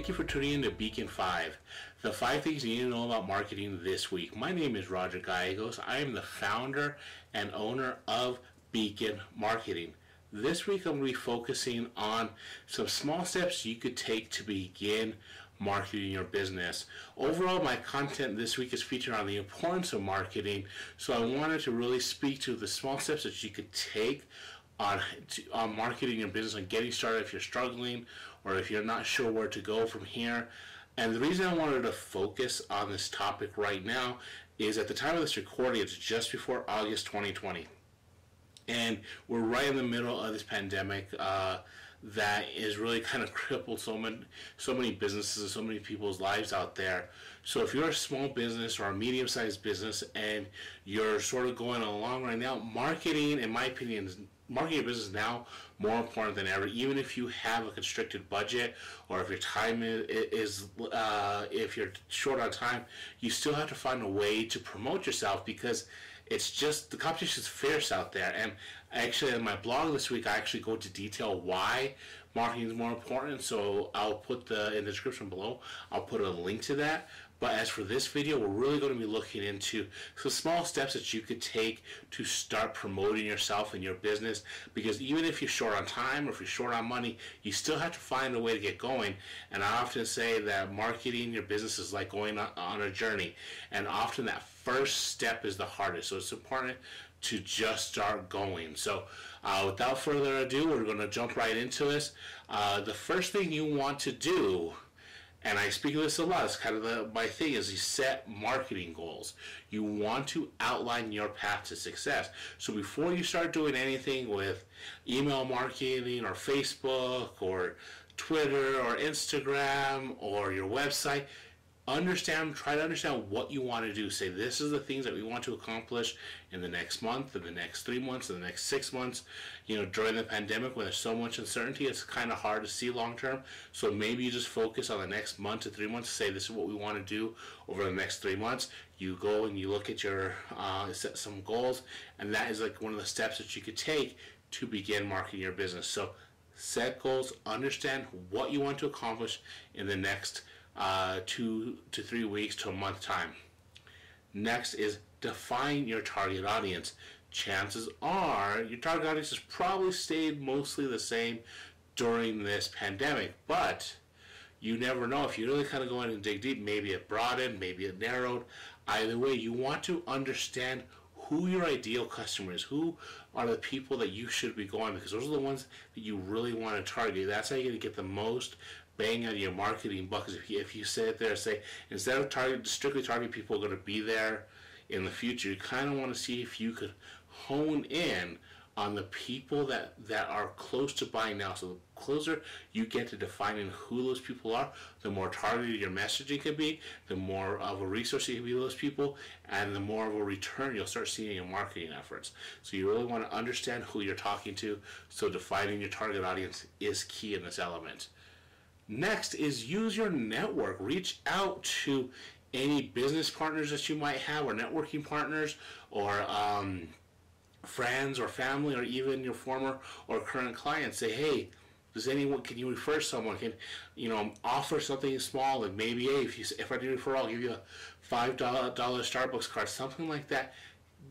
Thank you for tuning in to Beacon 5, the 5 things you need to know about marketing this week. My name is Roger Gallegos. I am the founder and owner of Beacon Marketing. This week I'm going to be focusing on some small steps you could take to begin marketing your business. Overall, my content this week is featured on the importance of marketing, so I wanted to really speak to the small steps that you could take on marketing your business and getting started if you're struggling or if you're not sure where to go from here. And the reason I wanted to focus on this topic right now is at the time of this recording, it's just before August 2020. And we're right in the middle of this pandemic that is really kind of crippled so many businesses and so many people's lives out there. So if you're a small business or a medium-sized business and you're sort of going along right now, marketing, in my opinion, marketing your business is now more important than ever. Even if you have a constricted budget or if your time is if you're short on time, you still have to find a way to promote yourself, because it's just the competition is fierce out there. And actually, in my blog this week, I actually go into detail why marketing is more important. So I'll put in the description below, I'll put a link to that. But as for this video, we're really going to be looking into some small steps that you could take to start promoting yourself and your business. Because even if you're short on time or if you're short on money, you still have to find a way to get going. And I often say that marketing your business is like going on a journey. And often that first step is the hardest. So it's important to just start going. So without further ado, we're going to jump right into this. The first thing you want to do, and I speak of this a lot, it's kind of my thing, is you set marketing goals. You want to outline your path to success. So before you start doing anything with email marketing or Facebook or Twitter or Instagram or your website, try to understand what you want to do. Say, this is the things that we want to accomplish in the next month, in the next 3 months, in the next 6 months. You know, during the pandemic, when there's so much uncertainty, it's kind of hard to see long term. So maybe you just focus on the next month to 3 months. Say, this is what we want to do over the next 3 months. You go and you look at your set some goals, and that is like one of the steps that you could take to begin marketing your business. So set goals, understand what you want to accomplish in the next 2 to 3 weeks to a month time. Next is define your target audience. Chances are your target audience has probably stayed mostly the same during this pandemic, but you never know. If you really kind of go in and dig deep, maybe it broadened, maybe it narrowed. Either way, you want to understand who your ideal customer is. Who are the people that you should be going, because those are the ones that you really want to target. That's how you're going to get the most bang out of your marketing buck. If you sit there and say, instead of strictly targeting people who are going to be there in the future, you kind of want to see if you could hone in on the people that are close to buying now. So the closer you get to defining who those people are, the more targeted your messaging can be, the more of a resource you can be to those people, and the more of a return you'll start seeing in your marketing efforts. So you really want to understand who you're talking to, so defining your target audience is key in this element. Next is use your network. Reach out to any business partners that you might have, or networking partners, or friends or family, or even your former or current clients. Say, hey, can you refer someone? Can offer something small, like maybe, hey, if I do referral, I'll give you a $5 Starbucks card, something like that.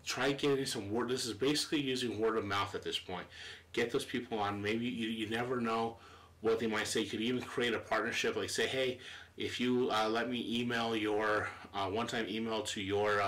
Try getting some word. This is basically using word of mouth at this point. Get those people on. Maybe you never know what they might say. You could even create a partnership, like say, hey, if you let me email your one-time email to your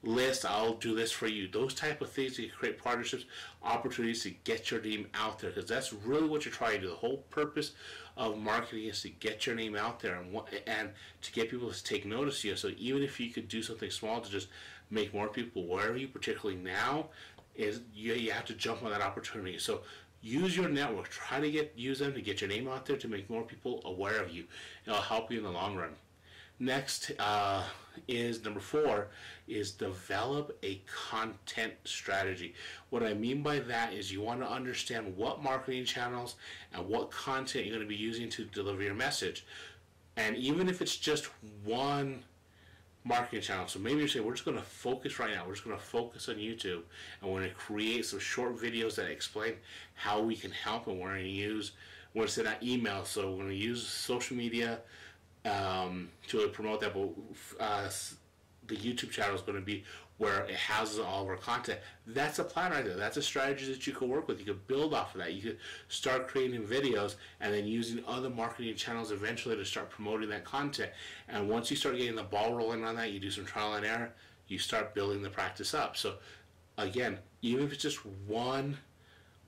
list, I'll do this for you. Those type of things, you create partnerships, opportunities to get your name out there, because that's really what you're trying to do. The whole purpose of marketing is to get your name out there and to get people to take notice of you. So even if you could do something small to just make more people aware of you, particularly now, is you have to jump on that opportunity. So use your network. Try to use them to get your name out there, to make more people aware of you. It'll help you in the long run. Next is number 4, is develop a content strategy. What I mean by that is you want to understand what marketing channels and what content you're going to be using to deliver your message. And even if it's just one marketing channel, so maybe you say, we're just going to focus right now, we're just going to focus on YouTube, and we're going to create some short videos that explain how we can help, and we're going to use We're going to send out emails. So we're going to use social media to promote that. But the YouTube channel is going to be where it houses all of our content. That's a plan right there. That's a strategy that you could work with. You could build off of that. You could start creating videos and then using other marketing channels eventually to start promoting that content. And once you start getting the ball rolling on that, you do some trial and error, you start building the practice up. So again, even if it's just one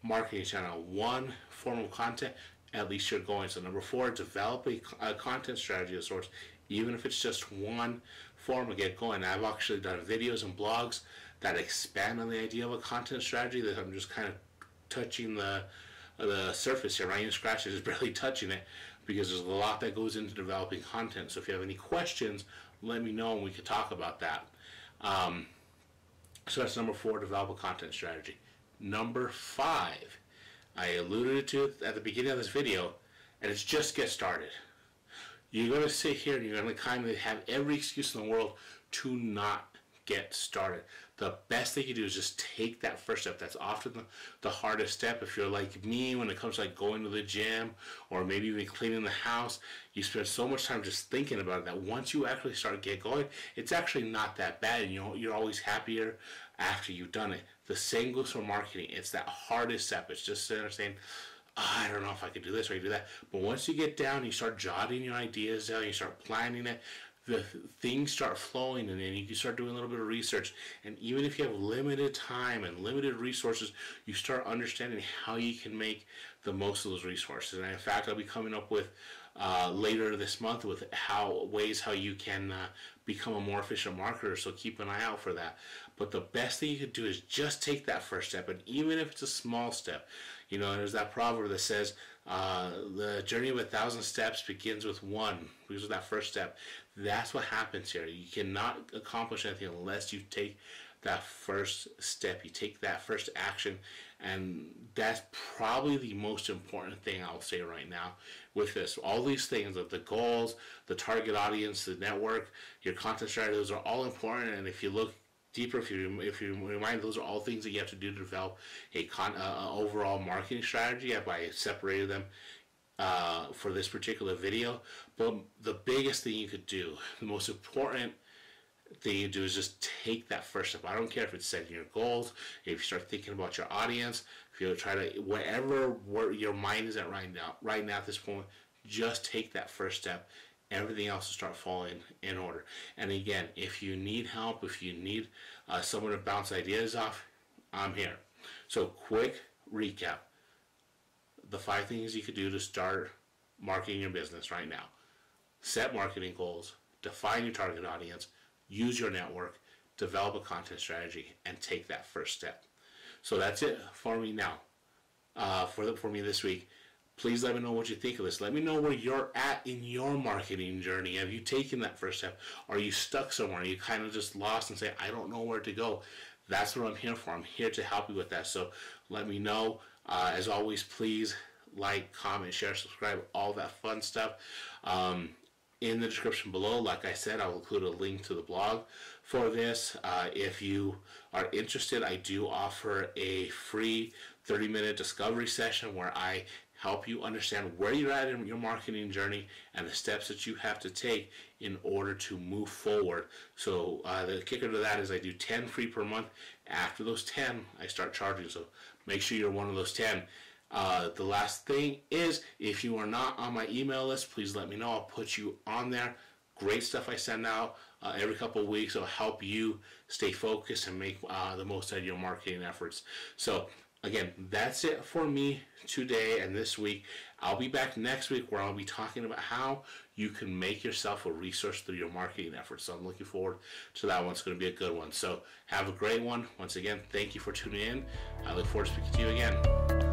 marketing channel, one form of content, at least you're going. So number 4, develop a content strategy of sorts, even if it's just one form to get going. I've actually done videos and blogs that expand on the idea of a content strategy that I'm just kind of touching the surface here. Not even scratching, just barely touching it, because there's a lot that goes into developing content. So if you have any questions, let me know and we could talk about that. So that's number 4, develop a content strategy. Number 5, I alluded to it at the beginning of this video, and it's just get started. You're going to sit here and you're going to kind of have every excuse in the world to not get started. The best thing you do is just take that first step. That's often the hardest step. If you're like me, when it comes to like going to the gym or maybe even cleaning the house, you spend so much time just thinking about it that once you actually start get going, it's actually not that bad, and you're always happier after you've done it. The same goes for marketing. It's that hardest step. It's just sitting there saying, I don't know if I could do this or I could do that. But once you get down, you start jotting your ideas down, you start planning it, the things start flowing, and then you can start doing a little bit of research. And even if you have limited time and limited resources, you start understanding how you can make the most of those resources. And in fact, I'll be coming up with later this month with ways how you can become a more efficient marketer, so keep an eye out for that. But the best thing you can do is just take that first step, and even if it's a small step. You know, there's that proverb that says, the journey of 1,000 steps begins with one, because of that first step. That's what happens here. You cannot accomplish anything unless you take that first step. You take that first action, and that's probably the most important thing I'll say right now with this. All these things, the goals, the target audience, the network, your content strategy, those are all important. And if you look deeper, if you remind, those are all things that you have to do to develop a overall marketing strategy. I separated them for this particular video. But the biggest thing you could do, the most important thing you do, is just take that first step. I don't care if it's setting your goals, if you start thinking about your audience, if you try to, where your mind is at right now at this point, just take that first step. Everything else will start falling in order. And again, if you need help, if you need someone to bounce ideas off, I'm here. So quick recap. The 5 things you could do to start marketing your business right now. Set marketing goals, define your target audience, use your network, develop a content strategy, and take that first step. So that's it for me now, for me this week. Please let me know what you think of this. Let me know where you're at in your marketing journey. Have you taken that first step? Are you stuck somewhere? Are you kind of just lost and say, I don't know where to go? That's what I'm here for. I'm here to help you with that. So let me know. As always, please like, comment, share, subscribe, all that fun stuff. In the description below, like I said, I'll include a link to the blog for this. If you are interested, I do offer a free 30-minute discovery session where I help you understand where you're at in your marketing journey and the steps that you have to take in order to move forward. So the kicker to that is I do 10 free per month. After those 10, I start charging. So make sure you're one of those 10. The last thing is, if you are not on my email list, please let me know. I'll put you on there. Great stuff I send out every couple of weeks. It'll help you stay focused and make the most out of your marketing efforts. So again, that's it for me today and this week. I'll be back next week where I'll be talking about how you can make yourself a resource through your marketing efforts. So I'm looking forward to that one. It's going to be a good one. So have a great one. Once again, thank you for tuning in. I look forward to speaking to you again.